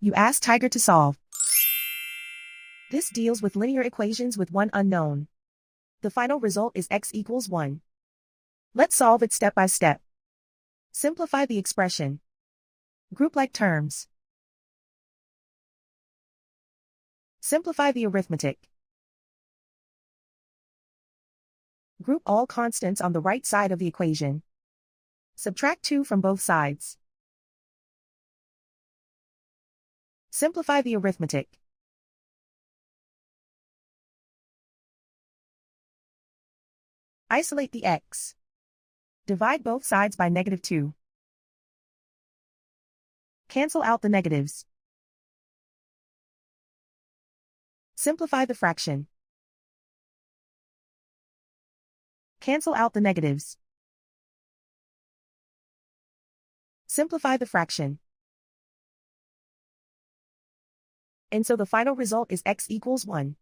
You ask Tiger to solve. This deals with linear equations with one unknown. The final result is x equals 1. Let's solve it step by step. Simplify the expression. Group like terms. Simplify the arithmetic. Group all constants on the right side of the equation. Subtract 2 from both sides. Simplify the arithmetic. Isolate the x. Divide both sides by -2. Cancel out the negatives. Simplify the fraction. Cancel out the negatives. Simplify the fraction. And so the final result is x equals 1.